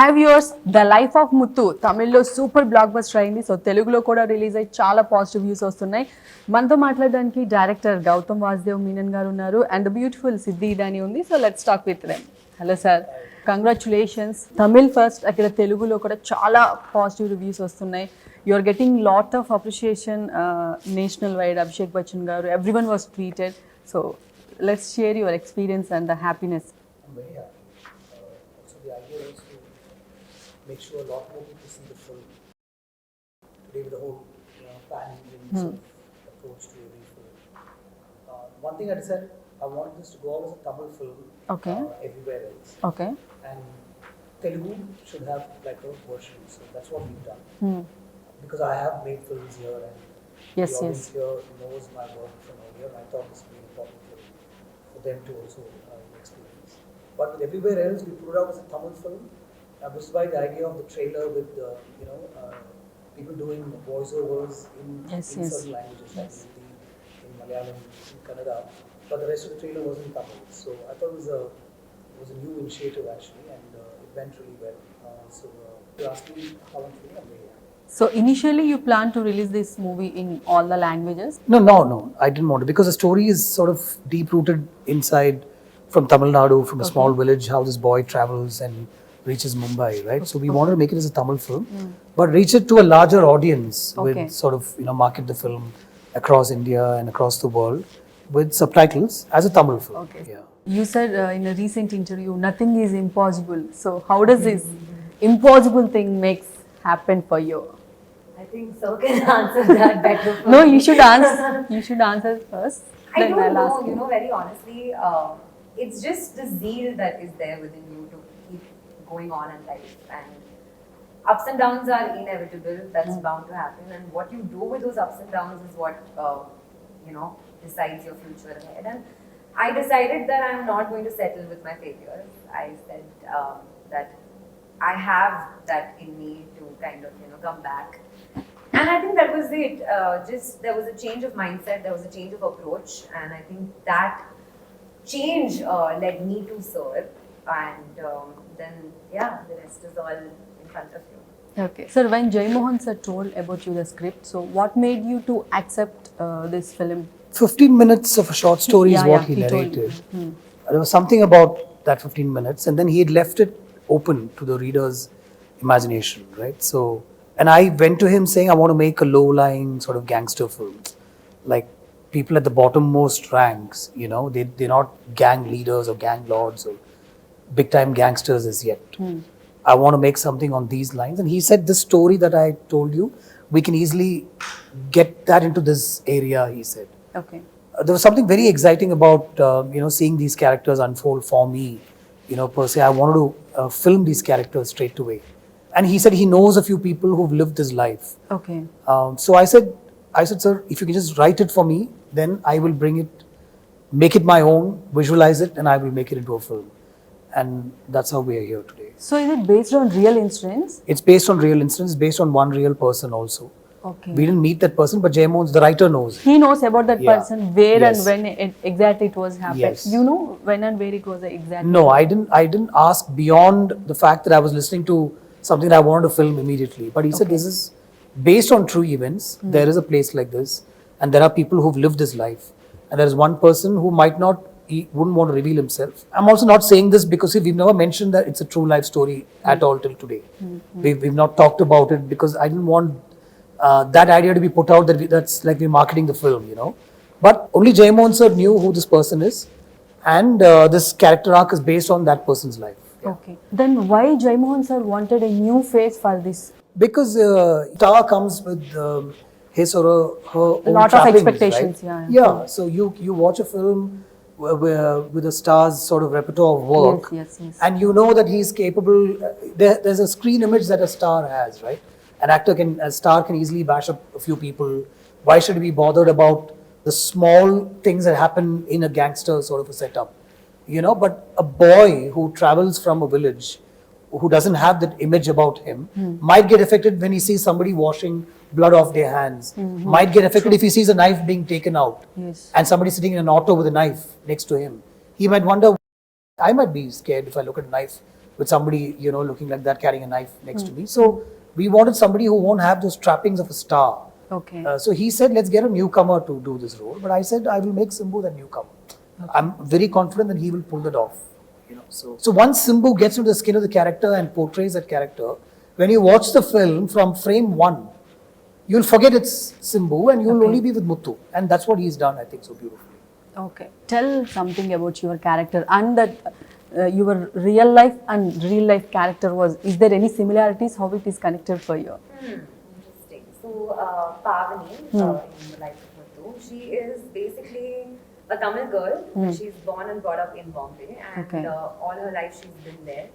Hi viewers, The Life of Muthu తమిళ్లో super block buster అయింది. So తెలుగులో కూడా రిలీజ్ అయ్యి చాలా పాజిటివ్ వ్యూస్ వస్తున్నాయి. మనతో మాట్లాడడానికి డైరెక్టర్ గౌతమ్ మీనన్ గారు ఉన్నారు అండ్ బ్యూటిఫుల్ సిద్ధి ఇదాని ఉంది. So let's talk with them. Hello sir, congratulations. Tamil first, అక్కడ తెలుగులో కూడా చాలా పాజిటివ్ రివ్యూస్ వస్తున్నాయి. You are getting lot of appreciation national wide. Abhishek Bachchan గారు, everyone was tweeted. So let's share your experience and the happiness. So the idea is to make sure a lot more people see the film. Today with the whole pan-Indian approach to every film. One thing I decided, I wanted this to go out as a Tamil film everywhere else. Okay. And Telugu should have like a version. So that's what we've done. Because I have made films here and the audience here knows my work from earlier. I thought this would be important for them to also experience. But with everywhere else, we put it out as a Tamil film. This is why the idea of the trailer with people doing voiceovers in certain languages, like Hindi, in Malayalam, in Kannada, but the rest of the trailer was in Tamil. So I thought it was a new initiative actually, and it went really well. So you asked me how I'm feeling, I'm very happy. So initially you planned to release this movie in all the languages? No, I didn't want to, because the story is sort of deep-rooted inside from Tamil Nadu, from a small village, how this boy travels and reaches Mumbai, right? So we wanted to make it as a Tamil film, but reach it to a larger audience with sort of, market the film across India and across the world with subtitles as a Tamil film. Okay. Yeah. You said in a recent interview, nothing is impossible. So how does this impossible thing makes happen for you? I think so can answer that better. No, you should answer. You should answer first. I don't know, very honestly, it's just the zeal that is there within you to keep going on in life, and ups and downs are inevitable. That's bound to happen, and what you do with those ups and downs is what decides your future ahead. And I decided that I'm not going to settle with my failures. I said that I have that in me to kind of come back, and I think that was it. Just there was a change of mindset, there was a change of approach, and I think that change led me to serve, and then the rest is all in front of you. Okay. Sir, when Jai Mohan sir told about you the script, so what made you to accept this film? 15 minutes of a short story is what he narrated. There was something about that 15 minutes, and then he had left it open to the reader's imagination, right? So, and I went to him saying, I want to make a low-lying sort of gangster film, like people at the bottommost ranks, they're not gang leaders or gang lords or big-time gangsters as yet. I want to make something on these lines. And he said, this story that I told you, we can easily get that into this area, he said. Okay. There was something very exciting about, seeing these characters unfold for me, per se. I wanted to film these characters straight away. And he said he knows a few people who've lived this life. Okay. So I said, sir, if you can just write it for me, then I will bring it, make it my own, visualize it, and I will make it into a film. And that's how we are here today. So is it based on real incidents? It's based on real incidents, based on one real person also. Okay. We didn't meet that person, but Jai Mohan, the writer, knows. He knows about that person, where and when exactly it was happened. Yes. You know when and where it was exactly? No, I didn't ask beyond the fact that I was listening to something that I wanted to film immediately. But he said this is based on true events. There is a place like this, and there are people who've lived this life, and there is one person who he wouldn't want to reveal himself. I'm also not saying this because we've never mentioned that it's a true life story at all till today. We've not talked about it because I didn't want that idea to be put out that's like we're marketing the film, But only Jai Mohan sir knew who this person is, and this character arc is based on that person's life. Yeah. Okay. Then why Jai Mohan sir wanted a new face for this? Because star comes with his or her own lot of expectations, right? Yeah. So you watch a film with a star's sort of repertoire of work, yes. and you know that he's capable. There's a screen image that a star has, right? A star can easily bash up a few people. Why should he be bothered about the small things that happen in a gangster sort of a setup? But a boy who travels from a village, who doesn't have that image about him, might get affected when he sees somebody washing blood off their hands, might get affected if he sees a knife being taken out, and somebody sitting in an auto with a knife next to him. He might wonder, I might be scared if I look at a knife with somebody, looking like that, carrying a knife next to me. So we wanted somebody who won't have those trappings of a star. Okay. So he said, let's get a newcomer to do this role. But I said, I will make Simbu the newcomer. Okay. I'm very confident that he will pull it off. So once Simbu gets into the skin of the character and portrays that character, when you watch the film from frame 1, you'll forget it's Simbu and you'll only be with Muthu. And that's what he's done, I think, so beautifully. Okay. Tell something about your character and that your real life character is there any similarities, how it is connected for you? Interesting. So Pavani, in the life of Muthu, she is basically a Tamil girl. She's born and brought up in Bombay, and all her life she's been there.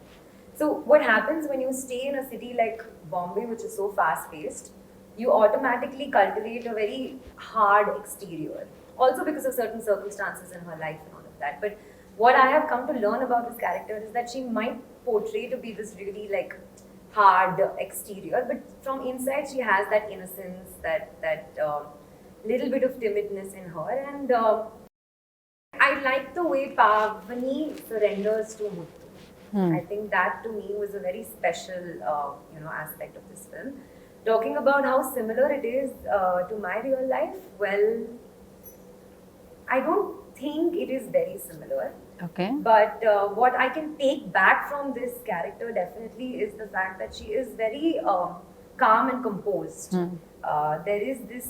So what happens when you stay in a city like Bombay, which is so fast-paced, you automatically cultivate a very hard exterior. Also because of certain circumstances in her life and all of that. But what I have come to learn about this character is that she might portray to be this really like hard exterior, but from inside she has that innocence, that little bit of timidness in her, and I like the way Pavani surrenders to Muthu. I think that to me was a very special aspect of this film. Talking about how similar it is to my real life, well, I don't think it is very similar. Okay. But what I can take back from this character definitely is the fact that she is very calm and composed. There is this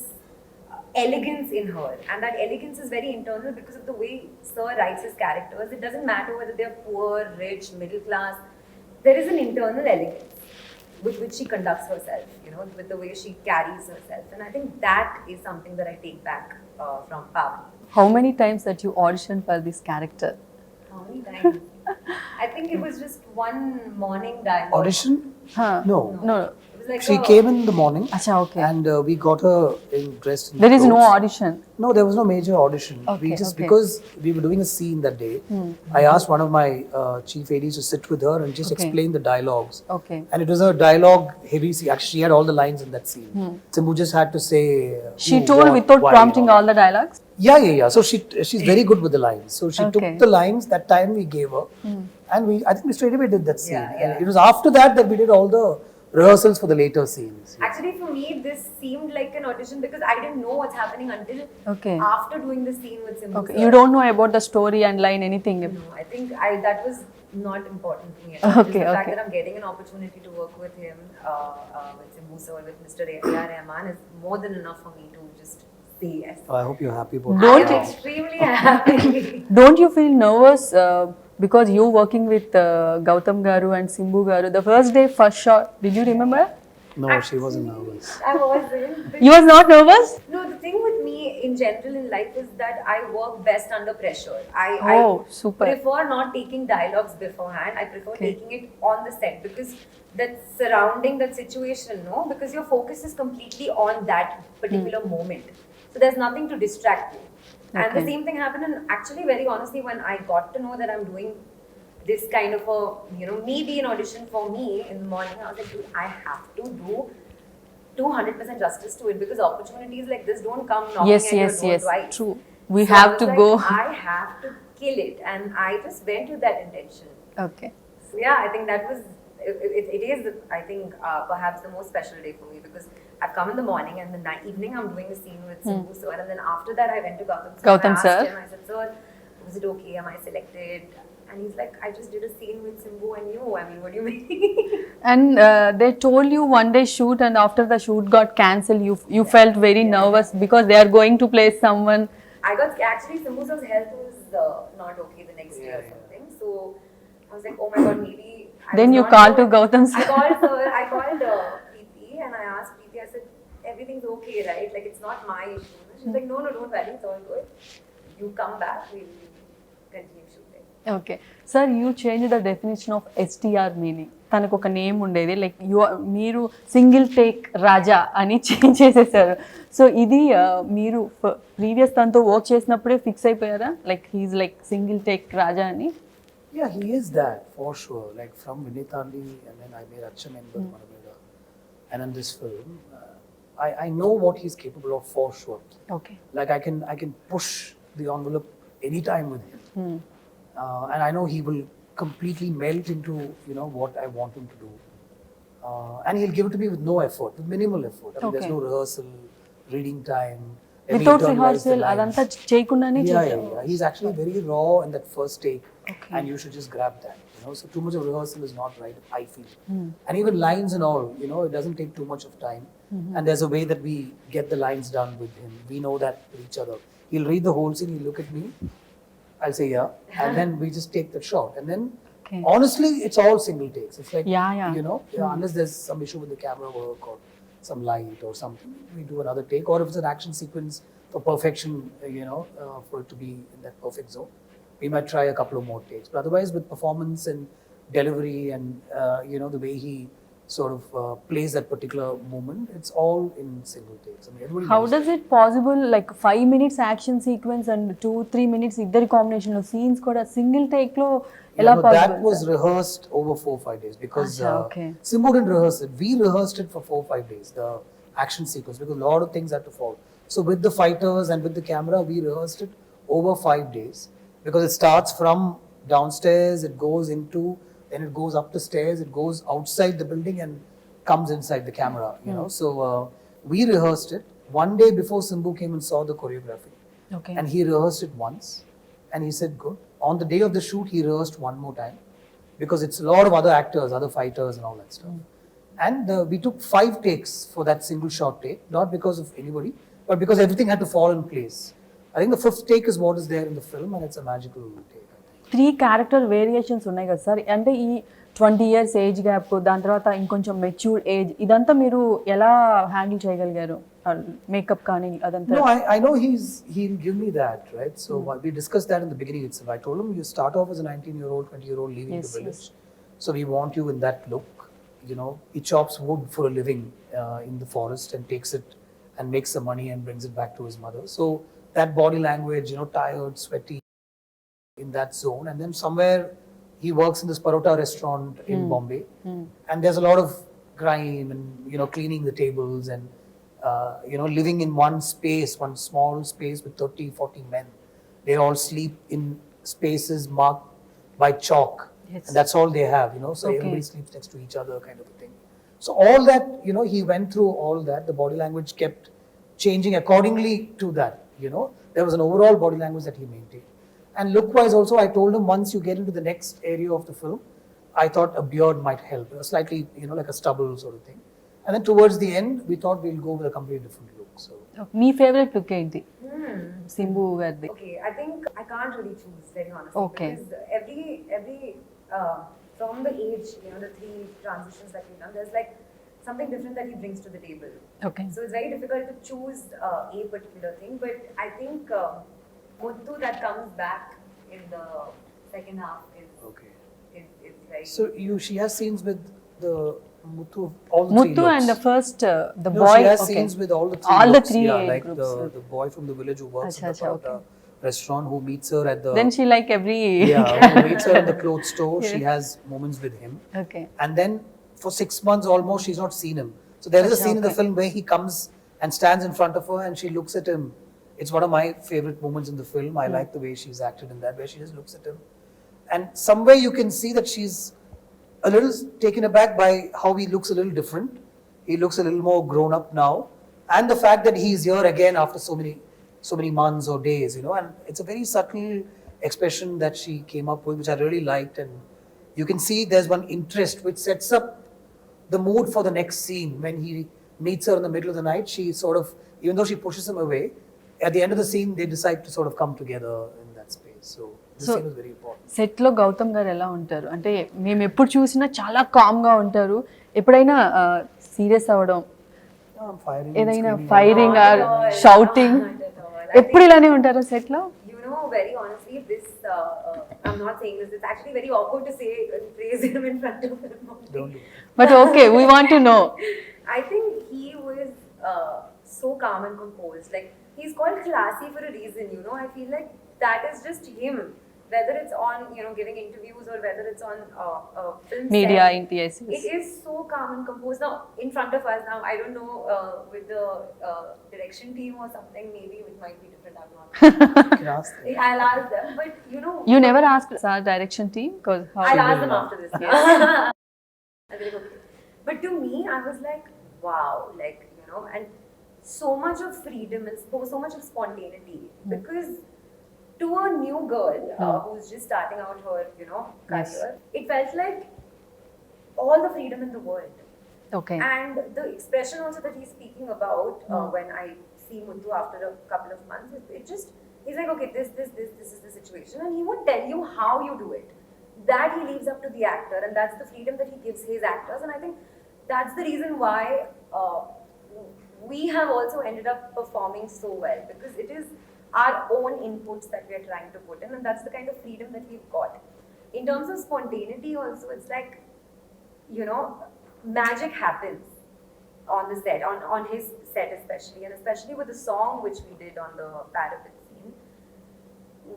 elegance in her, and that elegance is very internal because of the way Sir writes his characters. It doesn't matter whether they're poor, rich, middle class. There is an internal elegance with which she conducts herself, with the way she carries herself. And I think that is something that I take back from Pavani. How many times that you auditioned for this character? How many times? I think it was just one morning dialogue. Audition? Huh. No. It was like She came in the morning. Acha, okay. And we got her dressed in There is no clothes. audition. No, there was no major audition. Okay, Because we were doing a scene that day, I asked one of my chief ADs to sit with her and just explain the dialogues. Okay. And it was a dialogue heavy scene. Actually, she had all the lines in that scene. Simbu just had to say. She who, told what, without why, prompting all the dialogues? Yeah. So she's very good with the lines. So she took Okay. the lines that time we gave her, and I think we straight away did that scene. Yeah. And it was after that we did all the rehearsals for the later scenes. Actually, for me, this seemed like an audition because I didn't know what's happening until after doing the scene with Simbu. Okay. You don't know about the story and line, anything? No, I think that was not important to me. Okay, The fact that I'm getting an opportunity to work with him, with Simbu sir, with Mr. Rahman is more than enough for me to just say yes. I hope you're happy about Don't I'm extremely happy. Don't you feel nervous because you working with Gautham Garu and Simbu Garu? The first day, first shot, did you remember? No, she wasn't nervous. I wasn't. You was not nervous? No, the thing with me in general in life is that I work best under pressure. Super. I prefer not taking dialogues beforehand. I prefer taking it on the set because that surrounding that situation, because your focus is completely on that particular moment. So there's nothing to distract you. And the same thing happened, and actually, very honestly, when I got to know that I'm doing this kind of a, maybe an audition for me in the morning, I was like, dude, I have to do 200% justice to it because opportunities like this don't come knocking at your door twice. True. We have to go. I have to kill it, and I just went with that intention. Okay. So yeah, I think that was, it is, I think, perhaps the most special day for me because I've come in the morning and the evening I'm doing a scene with Simbu sir, and then after that I went to Gautham sir. Gautham I sir. asked him, I said, sir, was it okay? Am I selected? And he's like, I just did a scene with Simbu and you. I mean, what do you mean? And they told you one day shoot, and after the shoot got cancelled, you felt very nervous because they are going to place someone. Actually, Simbu sir's health was not okay the next day or something. So I was like, oh my god, maybe. Then you called to Gautham sir. I called Preeti and I asked Preeti, I said, everything's okay, right? Like, it's not my issue. She's like, no, don't worry, it's all good. You come back, we'll continue shooting. Okay. Sir, you changed the definition of STR meaning. తనకు ఒక name ఉండేది like మీరు single take Raja అని change చేసేసారు. So ఇది మీరు previous తనతో work చేసినప్పుడే ఫిక్స్ అయిపోయారా like he's like single take Raja అని? Yeah, he is that for sure. Like from Vinitandi, and then I made Achha Member Manameda, and in this film, I know what he's capable of for sure. Okay. Like I can push the envelope anytime with him, and I know he will completely melt into, you know, what I want him to do. And he'll give it to me with no effort, with minimal effort. I mean, there's Okay. no rehearsal, reading time. Let me without internalize the rehearsal lines. అదంతా చేయకుండానే Yeah, చేశారు. yeah, yeah. He's actually very raw in that first take, Okay. and you should just grab that. You know, so too much of rehearsal is not right, I feel. And even lines and all, you know, it doesn't take too much of time. And there's a way that we get the lines done with him. We know that with each other. He'll read the whole scene. He'll look at me. I'll say yeah, and then we just take the shot. And then, Okay. honestly, it's all single takes. It's like Yeah, yeah. you know, unless there's some issue with the camera work or some light or something, we do another take. Or if it's an action sequence for perfection, you know, for it to be in that perfect zone, we might try a couple of more takes. But otherwise, with performance and delivery and you know, the way he sort of plays that particular moment, it's all in single takes. I mean, everybody how knows does it possible like 5 minutes action sequence and 2-3 minutes ఇద్దరి combination లో scenes కూడా single take లో Yeah, ఎలా no, that possible was rehearsed over 4-5 days because Acha, okay. Simbu didn't rehearse it. We rehearsed it for 4-5 days, the action sequence, because a lot of things had to fall. So with the fighters and with the camera, we rehearsed it over 5 days because it starts from downstairs, it goes into, then it goes up the stairs, it goes outside the building and comes inside the camera, you know. So we rehearsed it one day before Simbu came and saw the choreography. Okay And he rehearsed it once and he said good. On the day of the shoot, he rehearsed one more time because it's a lot of other actors, other fighters and all that stuff. And we took 5 takes for that single shot take, not because of anybody, but because everything had to fall in place. I think the 5th take is what is there in the film, and it's a magical take, I think. 3 character variations ఉన్నాయి కదా sir, అంటే ఈ 20 years age gap, దాని తర్వాత ఇంకొంచెం matured age, ఇదంతా మీరు ఎలా హ్యాండిల్ చేయగలిగారు? మేకప్ కానీ అదంతా? No, I know he'll give me that, right? So we discussed that in the beginning itself. I told him you start off as a 19-year-old, 20-year-old leaving Yes, the village. So we want you in that look. You know, he chops wood for a living in the forest and takes it and makes the money and brings it back to his mother. So that body language, you know, tired, sweaty, in that zone. And then somewhere he works in this parota restaurant in Bombay, and there's a lot of grime and, you know, cleaning the tables and you know, living in one space, one small space with 30-40 men. They all sleep in spaces marked by chalk. Yes. And that's all they have, you know. So Okay. everybody sleeps next to each other, kind of a thing. So all that, you know, he went through all that. The body language kept changing accordingly to that, you know. There was an overall body language that he maintained. And look-wise also, I told him once you get into the next area of the film, I thought a beard might help, slightly, you know, like a stubble sort of thing. And then towards the end, we thought we'll go with a completely different look. So me favourite look ఏంటి సింబు గారిది? Okay, I think I can't really choose, very honestly. Okay. Because every from the age, you know, the 3 transitions that we've done, there's like something different that he brings to the table. Okay So it's very difficult to choose a particular thing. But I think Muthu that comes back in the second half okay. is very. So she has scenes with the Muthu, all the 3 Muthu looks. And the first the No, boy, she has scenes with all the 3 All the looks. 3 yeah, age like groups. the boy from the village who works Acha, in the acha, parota restaurant, who meets her at the then she like every yeah, who meets her in the clothes store. She has moments with him, okay and then for 6 months almost she's not seen him. So there is a Acha, scene in the okay. film where he comes and stands in front of her and she looks at him. It's one of my favorite moments in the film. I like the way she's acted in that, where she just looks at him, and somewhere you can see that she's a little taken aback by how he looks a little different. He looks a little more grown up now, and the fact that he's here again after so many months or days, you know. And it's a very subtle expression that she came up with, which I really liked. And you can see there's one interest which sets up the mood for the next scene. When he meets her in the middle of the night, she sort of, even though she pushes him away, at the end of the scene they decide to sort of come together in that space. So this So- scene was very important. Set లో గౌతమ్ గారు ఎలా ఉంటారు? అంటే మేము ఎప్పుడు చూసినా చాలా com గా ఉంటారు, ఎప్పుడైనా సీరియస్ అవ్వడం, I'm firing, ఏదైనా screaming. Firing Not or at all. Shouting, Not at all. I ఎప్పుడు ఇలానే ఉంటారా సెట్ లో? You know, very honestly, this I'm not saying this. It's actually very awkward to say praise him in front of him. Don't do it. But okay, we want to know. I think he was so calm and composed. Like, he's called classy for a reason. You know, I feel like that is just him. whether it's on, you know, giving interviews or whether it's on film Media, set, yes, it yes. is so calm and composed. Now, in front of us, now I don't know with the direction team or something, maybe it might be different. I'm not. You can ask them. I'll ask them, but you know. You never asked our direction team? Because I'll ask them after this. I'll be like, okay. But to me, I was like, wow, like, you know, and so much of freedom and so much of spontaneity. Because to a new girl who's just starting out her, you know, career, it felt like all the freedom in the world. Okay. And the expression also that he's speaking about when I see Muthu after a couple of months, it just, he's like, okay, this is the situation. And he won't tell you how you do it. That he leaves up to the actor, and that's the freedom that he gives his actors. And I think that's the reason why we have also ended up performing so well, because it is our own inputs that we are trying to put in, and that's the kind of freedom that we've got. In terms of spontaneity also, it's like, you know, magic happens on the set, on his set especially, and especially with the song which we did on the parapet scene.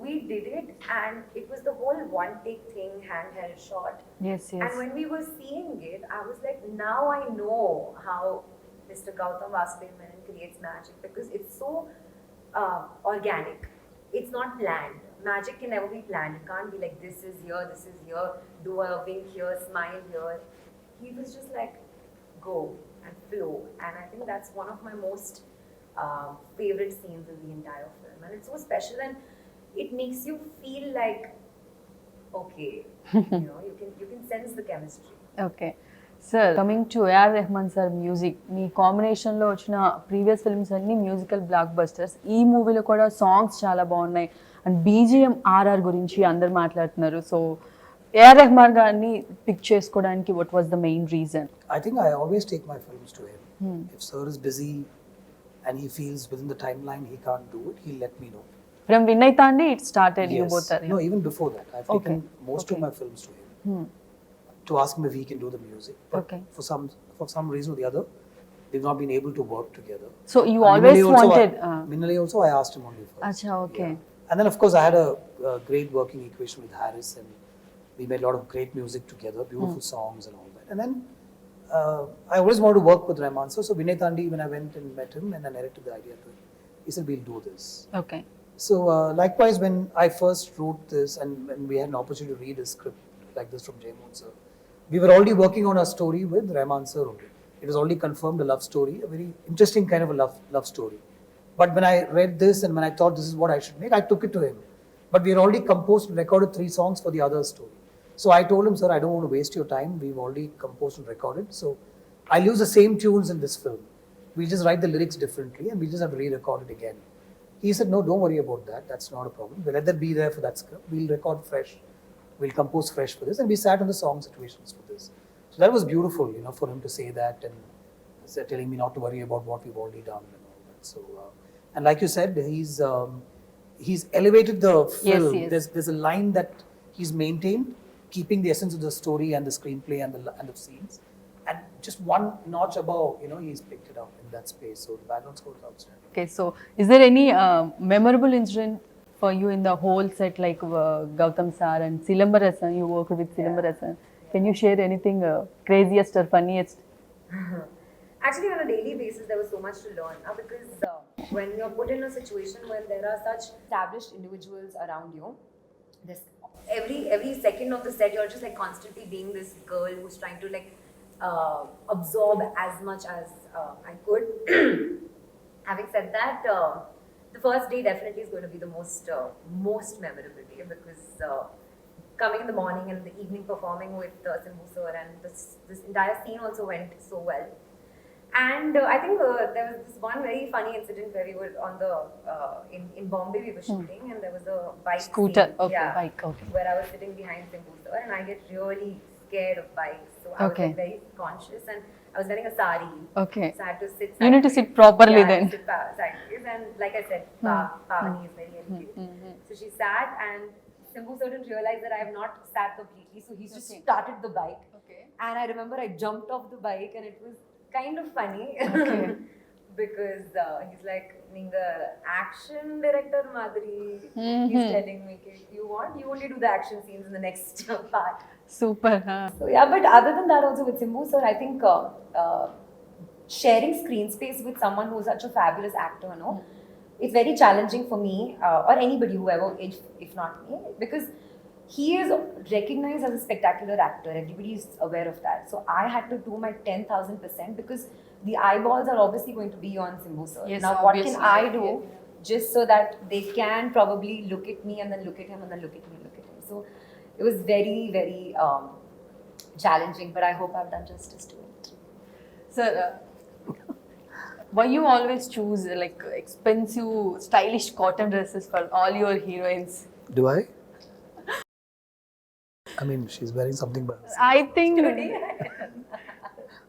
We did it, and it was the whole one take thing, handheld shot. Yes, yes. And when we were seeing it, I was like, now I know how Mr. Gautham Menon creates magic, because it's so organic. It's not planned. Magic can never be planned. It can't be like, this is here, do a wink here, smile here. He was just like, go and flow. And I think that's one of my most favorite scenes in the entire film. And it's so special, and it makes you feel like, okay, you know, you can sense the chemistry. Okay. Sir, coming to A.R. Rahman sir music, మీ కాంబినేషన్లో వచ్చిన previous films అన్ని musical black busters. ఈ మూవీలో కూడా songs చాలా బాగున్నాయి, and BGM RR గురించి అందరు మాట్లాడుతున్నారు. సో ఏఆర్ రెహమాన్ గారిని పిక్ చేసుకోవడానికి what was the main reason? I think I always take my films to him. If sir is busy and he feels within the timeline he can't do it, he'll let me know. From Vinnaithaandi it started. You Yes. Both are. No, even before that, I've taken most of my films to him to ask him if he can do the music. But for some reason or the other, we've not been able to work together. So you always wanted. Minali also, I asked him only first. Acha, okay. Yeah. And then of course I had a great working equation with Harris, and we made a lot of great music together, beautiful songs and all that. And then I always wanted to work with Rahman. So Vinay Thandi, when I went and met him and I narrated the idea to him, he said, we'll do this. Okay. So likewise, when I first wrote this and we had an opportunity to read a script like this from Jaymohan sir, we were already working on a story with Rahman sir only. It was already confirmed, a love story, a very interesting kind of a love story. But when I read this and when I thought this is what I should make, I took it to him. But we had already composed and recorded 3 songs for the other story. So I told him, sir, I don't want to waste your time. We've already composed and recorded. So I'll use the same tunes in this film. We'll just write the lyrics differently and we just have to re-record it again. He said, no, don't worry about that. That's not a problem. We'll let that be there for that script. We'll record fresh. We'll compose fresh for this. And we sat on the song situations for this. So that was beautiful, you know, for him to say that and telling me not to worry about what we've already done and all that. So, and like you said, he's elevated the film. Yes. There's a line that he's maintained, keeping the essence of the story and the screenplay and the scenes. And just one notch above, you know, he's picked it up in that space. So the background score is outstanding. Okay, so is there any memorable incident for you in the whole set, like Gautham sir and Silambarasan? You worked with Silambarasan. Can you share anything craziest or funniest? Actually, on a daily basis, there was so much to learn because when you're put in a situation when there are such established individuals around you, this every second of the set, you're just like constantly being this girl who's trying to like absorb as much as I could. Having said that, the first day definitely is going to be the most memorable day because coming in the morning and in the evening performing with Simbu sir, and this entire scene also went so well. And I think there was this one very funny incident where we were on the in Bombay we were shooting and there was a bike Scooter, scene, okay, bike, okay. where I was sitting behind Simbu sir and I get really scared of bikes, so I was like very conscious and I was wearing a sari. Okay. So I had to sit. You need to sit properly then. Sit sideways, and like I said, Pavani is very educated. So she sat, and Simbu sir didn't realize that I have not sat completely, so he just started the bike. Okay. And I remember I jumped off the bike, and it was kind of funny. Okay. because he's like, "Ninga action director Madri." He's telling me, "You only do the action scenes in the next part." Super, huh? So yeah, but other than that, also with Simbu sir, I think sharing screen space with someone who's such a fabulous actor, no, it's very challenging for me or anybody, whoever, if not me, because he is recognized as a spectacular actor. Everybody is aware of that. So I had to do my 10,000% because the eyeballs are obviously going to be on Simbu sir. Yes, Now, what obviously. can I do just so that they can probably look at me and then look at him and then look at me and look at him? So it was very, very challenging, but I hope I've done justice to it. Sir, why you always choose like expensive, stylish cotton dresses for all your heroines? Do I? I mean, she's wearing something by herself. I think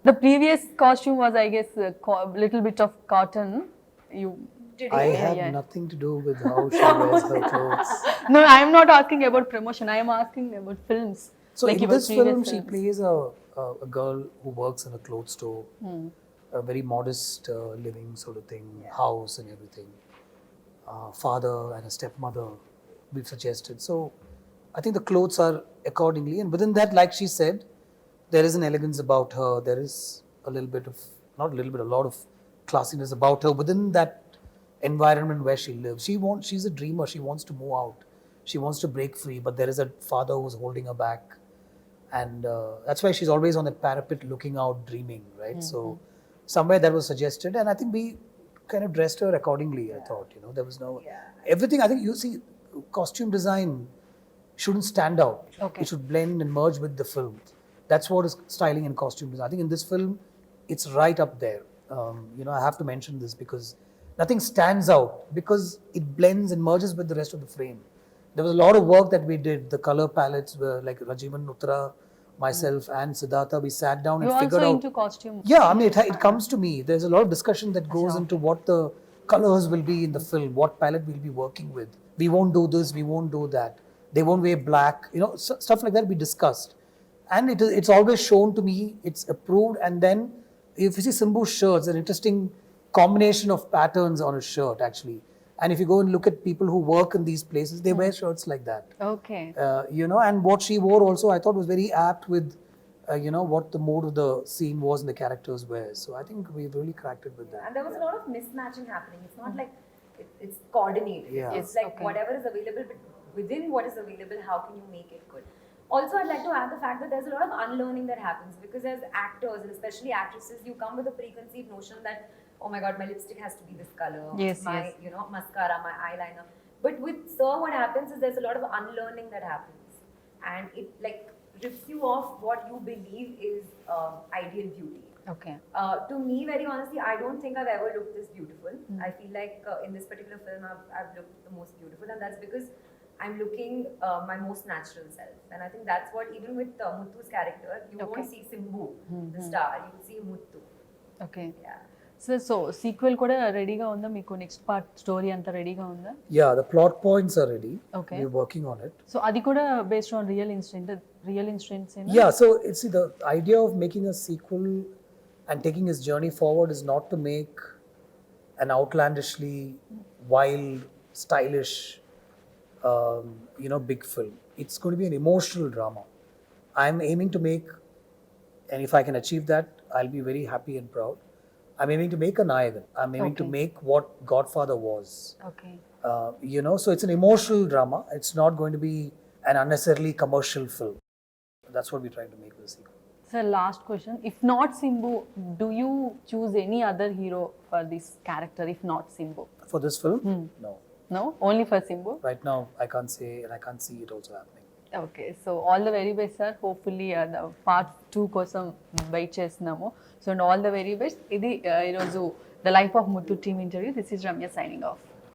the previous costume was, I guess, a little bit of cotton. You. I have nothing to do with how she wears her clothes. No, I am not asking about promotion. I am asking about films. So like in your this previous film, she films. plays a girl who works in a clothes store, a very modest living sort of thing, house and everything. Father and a stepmother, we've suggested. So I think the clothes are accordingly, and within that, like she said, there is an elegance about her. There is a little bit of, not a little bit, a lot of classiness about her within that environment where she lives. She's a dreamer. She wants to move out. She wants to break free, but there is a father who's holding her back. And that's why she's always on that parapet looking out, dreaming, right? So somewhere that was suggested, and I think we kind of dressed her accordingly. I thought, there was no everything. I think you see, costume design shouldn't stand out. Okay. It should blend and merge with the film. That's what is styling and costume design. I think in this film, it's right up there. I have to mention this because nothing stands out because it blends and merges with the rest of the frame. There was a lot of work that we did. The color palettes were like Rajivan, Nutra, myself and Siddhartha. We sat down and You're figured also out. into costume. Yeah, I mean, it comes to me. There's a lot of discussion that goes into what the colors will be in the film, what palette we'll be working with. We won't do this, we won't do that. They won't wear black, stuff like that we discussed. And it's always shown to me, it's approved. And then if you see Simbu's shirts, an interesting combination of patterns on a shirt actually. And if you go and look at people who work in these places, they wear shirts like that. Okay. And what she wore also, I thought was very apt with, what the mode of the scene was and the characters were. So I think we've really cracked it with that. And there was a lot of mismatching happening. It's not like it's coordinated. Yeah. It's like whatever is available, but within what is available, how can you make it good? Also, I'd like to add the fact that there's a lot of unlearning that happens because as actors and especially actresses, you come with a preconceived notion that, oh my God, my lipstick has to be this color. Yes, my mascara, my eyeliner. But with Sir, what happens is there's a lot of unlearning that happens, and it like rips you off what you believe is ideal beauty. Okay. To me, very honestly, I don't think I've ever looked this beautiful. I feel like in this particular film, I've looked the most beautiful, and that's because I'm looking my most natural self. And I think that's what, even with Muthu's character, you won't see Simbu, the star, you will see Muthu. Okay. Yeah. So sequel kuda ready ga unda, meeku next part story anta ready ga unda? Yeah, the plot points are ready. Okay. We're working on it. So adi kuda based on real incidents ena? Yeah, so see, the idea of making a sequel and taking his journey forward is not to make an outlandishly wild, stylish, big film. It's going to be an emotional drama. I'm aiming to make, and if I can achieve that, I'll be very happy and proud. I'm aiming to make a Nayagan. I'm aiming to make what Godfather was. Okay. So it's an emotional drama. It's not going to be an unnecessarily commercial film. That's what we're trying to make with the sequel. Sir, last question. If not Simbu, do you choose any other hero for this character if not Simbu? For this film? No. No? Only for Simbu? Right now, I can't say, and I can't see it also happening. Okay, so all the very best, sir. Hopefully the part 2 kosam wait chestunamo. So and all the very best. Idi the life of Muthu team interview. This is Ramya signing off.